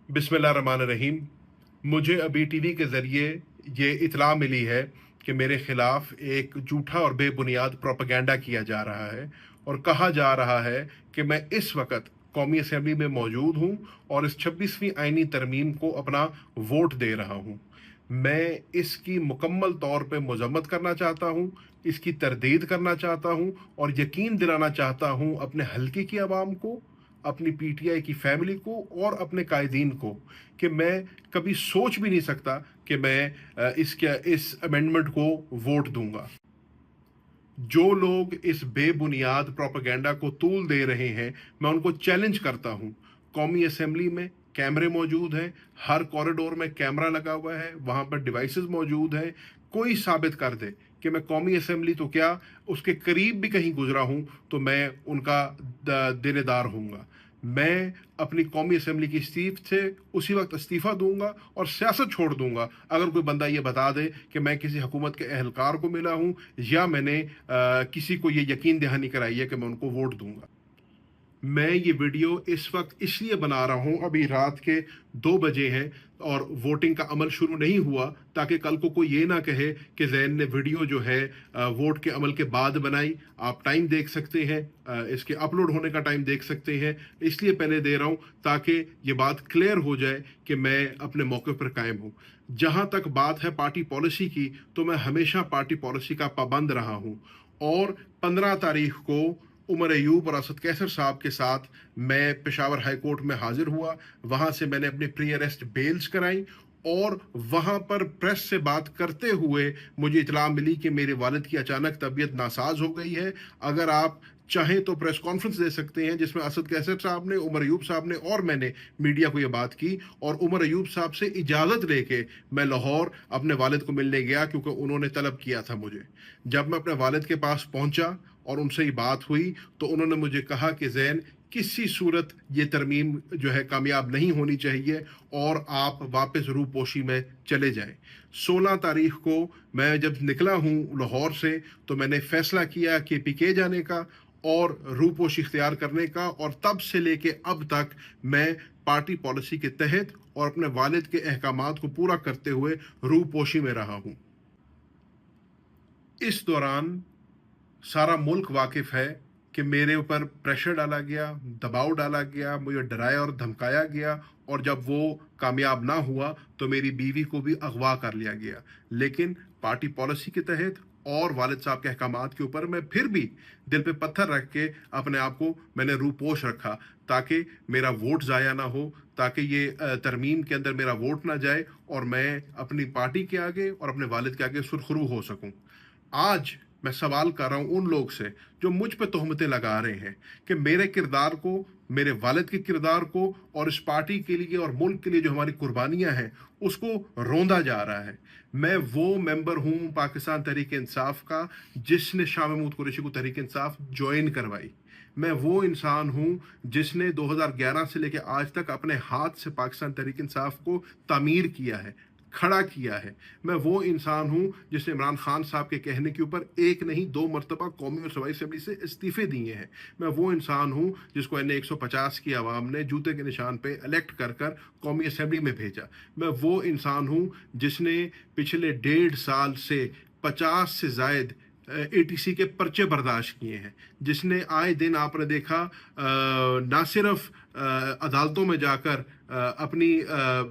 बिस्मिल्लाहिर्रहमानिर्रहीम। मुझे अभी टीवी के ज़रिए ये इत्तला मिली है कि मेरे ख़िलाफ़ एक झूठा और बेबुनियाद प्रोपेगेंडा किया जा रहा है और कहा जा रहा है कि मैं इस वक्त कौमी असम्बली में मौजूद हूँ और इस 26वीं आइनी तरमीम को अपना वोट दे रहा हूँ। मैं इसकी मुकम्मल तौर पे मज़म्मत करना चाहता हूँ, इसकी तरदीद करना चाहता हूँ और यकीन दिलाना चाहता हूँ अपने हल्के की आवाम को, अपनी पीटीआई की फैमिली को और अपने कायदीन को कि मैं कभी सोच भी नहीं सकता कि मैं इस अमेंडमेंट को वोट दूंगा। जो लोग इस बेबुनियाद प्रोपेगेंडा को तूल दे रहे हैं, मैं उनको चैलेंज करता हूं। कौमी असेंबली में कैमरे मौजूद हैं, हर कॉरिडोर में कैमरा लगा हुआ है, वहां पर डिवाइसेस मौजूद हैं। कोई साबित कर दे कि मैं कौमी असेंबली तो क्या उसके करीब भी कहीं गुजरा हूं तो मैं उनका देनेदार हूँगा। मैं अपनी कौमी असेंबली की सीट से उसी वक्त इस्तीफ़ा दूंगा और सियासत छोड़ दूंगा अगर कोई बंदा ये बता दे कि मैं किसी हुकूमत के अहलकार को मिला हूं या मैंने किसी को ये यकीन दहानी कराई है कि मैं उनको वोट दूंगा। मैं ये वीडियो इस वक्त इसलिए बना रहा हूं, अभी रात के 2 बजे हैं और वोटिंग का अमल शुरू नहीं हुआ, ताकि कल को कोई ये ना कहे कि ज़ैन ने वीडियो जो है वोट के अमल के बाद बनाई। आप टाइम देख सकते हैं, इसके अपलोड होने का टाइम देख सकते हैं। इसलिए पहले दे रहा हूं ताकि ये बात क्लियर हो जाए कि मैं अपने मौके पर कायम हूं। जहां तक बात है पार्टी पॉलिसी की, तो मैं हमेशा पार्टी पॉलिसी का पाबंद रहा हूं और 15 तारीख को उमर अयूब और असद कैसर साहब के साथ मैं पेशावर हाई कोर्ट में हाजिर हुआ। वहां से मैंने अपनी प्री अरेस्ट बेल्स कराई और वहां पर प्रेस से बात करते हुए मुझे इतला मिली कि मेरे वालिद की अचानक तबीयत नासाज हो गई है। अगर आप चाहें तो प्रेस कॉन्फ्रेंस दे सकते हैं जिसमें असद कैसर साहब ने, उमर अयूब साहब ने और मैंने मीडिया को यह बात की और उमर अयूब साहब से इजाज़त लेके मैं लाहौर अपने वालिद को मिलने गया, क्योंकि उन्होंने तलब किया था मुझे। जब मैं अपने वालिद के पास पहुंचा और उनसे ये बात हुई तो उन्होंने मुझे कहा कि ज़ैन, किसी सूरत ये तरमीम जो है कामयाब नहीं होनी चाहिए और आप वापस रूपोशी में चले जाएं। 16 तारीख को मैं जब निकला हूं लाहौर से तो मैंने फैसला किया कि पीके जाने का और रूपोशी इख्तियार करने का, और तब से लेके अब तक मैं पार्टी पॉलिसी के तहत और अपने वालिद के अहकामात को पूरा करते हुए रूपोशी में रहा हूं। इस दौरान सारा मुल्क वाकिफ है कि मेरे ऊपर प्रेशर डाला गया, दबाव डाला गया, मुझे डराया और धमकाया गया और जब वो कामयाब ना हुआ तो मेरी बीवी को भी अगवा कर लिया गया। लेकिन पार्टी पॉलिसी के तहत और वालिद साहब के अहकामात के ऊपर मैं फिर भी दिल पे पत्थर रख के अपने आप को मैंने रूपोश रखा, ताकि मेरा वोट ज़ाया ना हो, ताकि ये तरमीम के अंदर मेरा वोट ना जाए और मैं अपनी पार्टी के आगे और अपने वालिद के आगे सुरखरू हो सकूं। आज मैं सवाल कर रहा हूं उन लोग से जो मुझ पे तोहमतें लगा रहे हैं कि मेरे किरदार को, मेरे वालिद के किरदार को और इस पार्टी के लिए और मुल्क के लिए जो हमारी कुर्बानियां हैं उसको रोंदा जा रहा है। मैं वो मेंबर हूं पाकिस्तान तहरीक इंसाफ का जिसने शाह महमूद कुरैशी को तहरीक इंसाफ ज्वाइन करवाई। मैं वो इंसान हूं जिसने 2011 से लेकर आज तक अपने हाथ से पाकिस्तान तहरीक इंसाफ को तामीर किया है, खड़ा किया है। मैं वो इंसान हूं जिसने इमरान खान साहब के कहने के ऊपर एक नहीं 2 मरतबा कौमी और सूबाई असेंबली से इस्तीफे दिए हैं। मैं वो इंसान हूं जिसको एन 150 की आवाम ने जूते के निशान पे इलेक्ट कर कर कौमी असेंबली में भेजा। मैं वो इंसान हूं जिसने पिछले 1.5 साल से 50 से जायद एटीसी के पर्चे बर्दाश्त किए हैं, जिसने आए दिन आपने देखा ना सिर्फ अदालतों में जाकर अपनी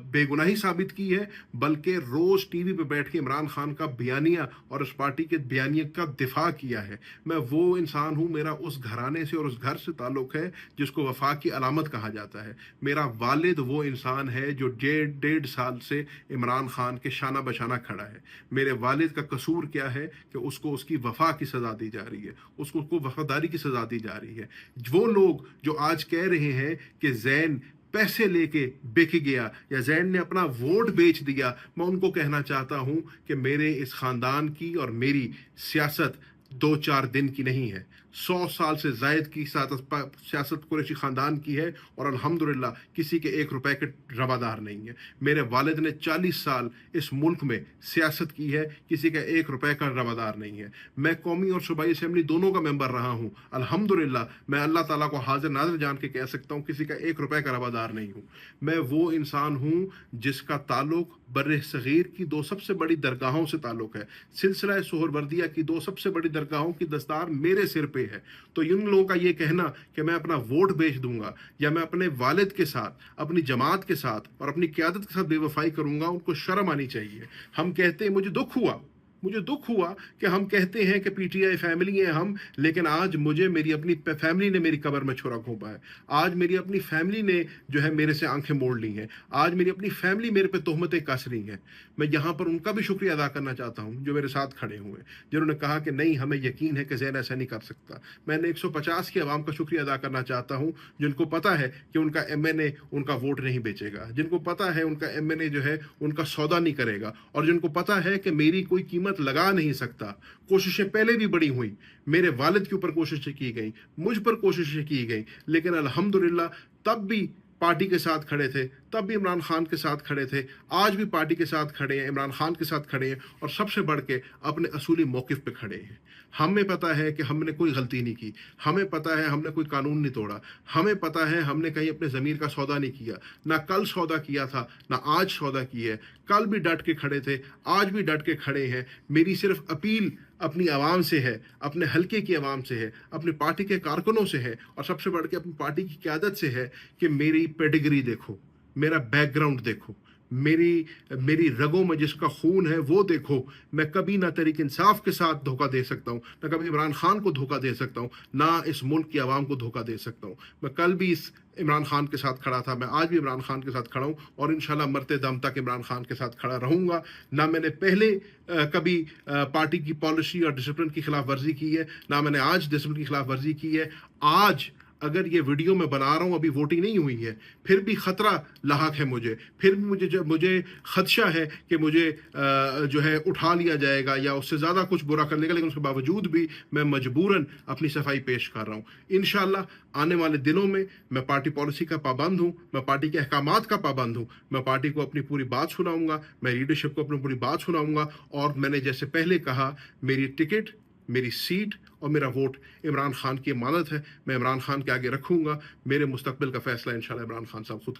बेगुनाही साबित की है, बल्कि रोज टीवी पे बैठ के इमरान खान का बयानिया और उस पार्टी के बयानिया का दिफा किया है। मैं वो इंसान हूँ, मेरा उस घराने से और उस घर से ताल्लुक है जिसको वफा की अलामत कहा जाता है। मेरा वालिद वो इंसान है जो 1.5 साल से इमरान खान के शाना बशाना खड़ा है। मेरे वालिद का कसूर क्या है कि उसको उसकी वफा की सज़ा दी जा रही है, उसको वफादारी की सज़ा दी जा रही है। वो लोग जो आज कह रहे हैं कि ज़ैन पैसे लेके बिक गया या ज़ैन ने अपना वोट बेच दिया, मैं उनको कहना चाहता हूं कि मेरे इस खानदान की और मेरी सियासत 2-4 दिन की नहीं है। 100 साल से जायद की सियासत कुरैशी ख़ानदान की है और अल्हम्दुलिल्लाह किसी के 1 रुपए के रवादार नहीं है। मेरे वालिद ने 40 साल इस मुल्क में सियासत की है, किसी का 1 रुपए का रवादार नहीं है। मैं कौमी और सूबाई असेंबली दोनों का मेंबर रहा हूँ। अल्हम्दुलिल्लाह मैं अल्लाह ताला को हाजिर नाज़िर जान के कह सकता हूँ किसी का 1 रुपए का रवादार नहीं हूँ। मैं वो इंसान हूँ जिसका ताल्लुक बर्रे सगीर की 2 सबसे बड़ी दरगाहों से ताल्लुक है। सिलसिला सुहरवर्दिया की 2 सबसे बड़ी दरगाहों की दस्तार मेरे सिर पे है। तो इन लोगों का ये कहना कि मैं अपना वोट बेच दूंगा या मैं अपने वालिद के साथ, अपनी जमात के साथ और अपनी क़यादत के साथ बेवफाई करूंगा, उनको शर्म आनी चाहिए। हम कहते हैं, मुझे दुख हुआ कि हम कहते हैं कि पीटीआई फैमिली है हम, लेकिन आज मुझे मेरी अपनी फैमिली ने मेरी कब्र में छुरा घोंपा है। आज मेरी अपनी फैमिली ने जो है मेरे से आंखें मोड़ ली हैं। आज मेरी अपनी फैमिली मेरे पे तोहमतें कस रही हैं। मैं यहाँ पर उनका भी शुक्रिया अदा करना चाहता हूँ जो मेरे साथ खड़े हुए, जिन्होंने कहा कि नहीं, हमें यकीन है कि ज़ैन ऐसा नहीं कर सकता। मैंने 150 की आवाम का शुक्रिया अदा करना चाहता हूँ जिनको पता है कि उनका एमएनए उनका वोट नहीं बेचेगा, जिनको पता है उनका एमएनए जो है उनका सौदा नहीं करेगा, और जिनको पता है कि मेरी कोई कीमत लगा नहीं सकता। कोशिशें पहले भी बड़ी हुई, मेरे वालिद के ऊपर कोशिशें की गई, मुझ पर कोशिशें की गई, लेकिन अल्हम्दुलिल्लाह तब भी पार्टी के साथ खड़े थे, तब भी इमरान खान के साथ खड़े थे, आज भी पार्टी के साथ खड़े हैं, इमरान खान के साथ खड़े हैं, और सबसे बढ़ के अपने असूली मौक़िफ़ पे खड़े हैं। हमें पता है कि हमने कोई गलती नहीं की, हमें पता है हमने कोई कानून नहीं तोड़ा, हमें पता है हमने कहीं अपने ज़मीर का सौदा नहीं किया, ना कल सौदा किया था ना आज सौदा किया है। कल भी डट के खड़े थे, आज भी डट के खड़े हैं। मेरी सिर्फ अपील अपनी आवाम से है, अपने हलके की आवाम से है, अपनी पार्टी के कारकुनों से है, और सबसे बढ़ के अपनी पार्टी की क़यादत से है कि मेरी पेडिग्री देखो, मेरा बैकग्राउंड देखो, मेरी रगों में जिसका खून है वो देखो। मैं कभी ना तहरीक इंसाफ के साथ धोखा दे सकता हूँ, ना कभी इमरान खान को धोखा दे सकता हूँ, ना इस मुल्क की आवाम को धोखा दे सकता हूँ। मैं कल भी इस इमरान खान के साथ खड़ा था, मैं आज भी इमरान खान के साथ खड़ा हूँ, और इंशाल्लाह मरते दम तक इमरान खान के साथ खड़ा रहूँगा। ना मैंने पहले कभी पार्टी की पॉलिसी और डिसिप्लिन की खिलाफ वर्जी की है, ना मैंने आज डिसिप्लिन की खिलाफ वर्जी की है। आज अगर ये वीडियो मैं बना रहा हूँ, अभी वोटिंग नहीं हुई है, फिर भी ख़तरा लाहक है मुझे, फिर भी मुझे ख़दशा है कि मुझे जो है उठा लिया जाएगा या उससे ज़्यादा कुछ बुरा कर लेगा, लेकिन उसके बावजूद भी मैं मजबूरन अपनी सफाई पेश कर रहा हूँ। इंशाअल्लाह आने वाले दिनों में मैं पार्टी पॉलिसी का पाबंद हूँ, मैं पार्टी के अहकामात का पाबंद हूँ, मैं पार्टी को अपनी पूरी बात सुनाऊँगा, मैं लीडरशिप को अपनी पूरी बात सुनाऊँगा, और मैंने जैसे पहले कहा, मेरी टिकट, मेरी सीट और मेरा वोट इमरान खान की अमानत है। मैं इमरान खान के आगे रखूँगा। मेरे मुस्तकबिल का फ़ैसला इंशाअल्लाह इमरान खान साहब खुद